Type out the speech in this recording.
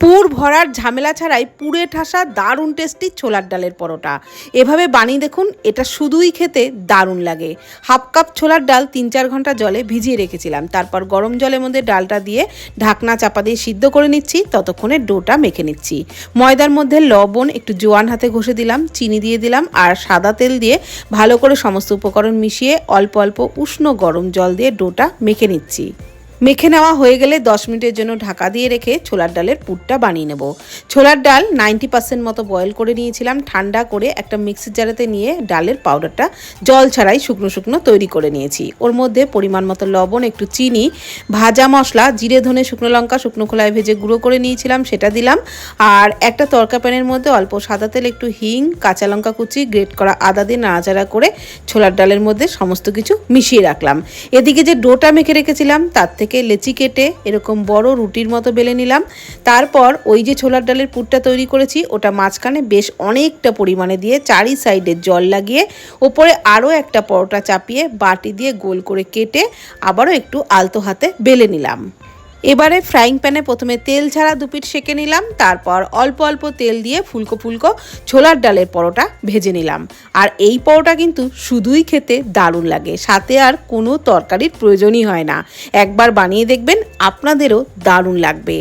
পুর ভরার ঝামেলা ছাড়াই পুরে ঠাসা দারুণ টেস্টি ছোলার ডালের পরোটা। এভাবে বানিয়ে দেখুন, এটা শুধুই খেতে দারুণ লাগে। হাফ কাপ ছোলার ডাল ৩-৪ ঘন্টা জলে ভিজিয়ে রেখেছিলাম। তারপর গরম জলের মধ্যে ডালটা দিয়ে ঢাকনা চাপা দিয়ে সিদ্ধ করে নিচ্ছি। ততক্ষণে ডোটা মেখে নিচ্ছি। ময়দার মধ্যে লবণ একটু জোয়ান হাতে ঘষে দিলাম, চিনি দিয়ে দিলাম আর সাদা তেল দিয়ে ভালো করে সমস্ত উপকরণ মিশিয়ে অল্প অল্প উষ্ণ গরম জল দিয়ে ডোটা মেখে নিচ্ছি। মেখে নেওয়া হয়ে গেলে 10 মিনিটের জন্য ঢাকা দিয়ে রেখে ছোলার ডালের পুরটা বানিয়ে নেব। ছোলার ডাল 90% মতো বয়েল করে নিয়েছিলাম। ঠান্ডা করে একটা মিক্সির জারেতে নিয়ে ডালের পাউডারটা জল ছাড়াই শুকনো শুকনো তৈরি করে নিয়েছি। ওর মধ্যে পরিমাণ মতো লবণ, একটু চিনি, ভাজা মশলা, জিরে ধনে শুকনো লঙ্কা শুকনো খোলায় ভেজে গুঁড়ো করে নিয়েছিলাম সেটা দিলাম। আর একটা তড়কা প্যানের মধ্যে অল্প সাদা তেল, একটু হিং, কাঁচা লঙ্কা কুচি, গ্রেট করা আদা দিয়ে নাড়াচাড়া করে ছোলার ডালের মধ্যে সমস্ত কিছু মিশিয়ে রাখলাম। এদিকে যে ডোটা মেখে রেখেছিলাম তার থেকে লেচি কেটে এরকম বড় রুটির মতো বেলে নিলাম। তারপর ওই যে ছোলার ডালের পুরটা তৈরি করেছি ওটা মাঝখানে বেশ অনেকটা পরিমাণে দিয়ে চারি সাইডে জল লাগিয়ে ওপরে আরও একটা পরোটা চাপিয়ে বাটি দিয়ে গোল করে কেটে আবারও একটু আলতো হাতে বেলে নিলাম। এবারে ফ্রাইং প্যানে প্রথমে তেল ছাড়া 2 পিঠ সেঁকে নিলাম। তারপর অল্প অল্প তেল দিয়ে ফুলকো ফুলকো ছোলার ডালের পরোটা ভেজে নিলাম। আর এই পরোটা কিন্তু শুধুই খেতে দারুণ লাগে, সাথে আর কোনো তরকারির প্রয়োজনই হয় না। একবার বানিয়ে দেখবেন, আপনাদেরও দারুণ লাগবে।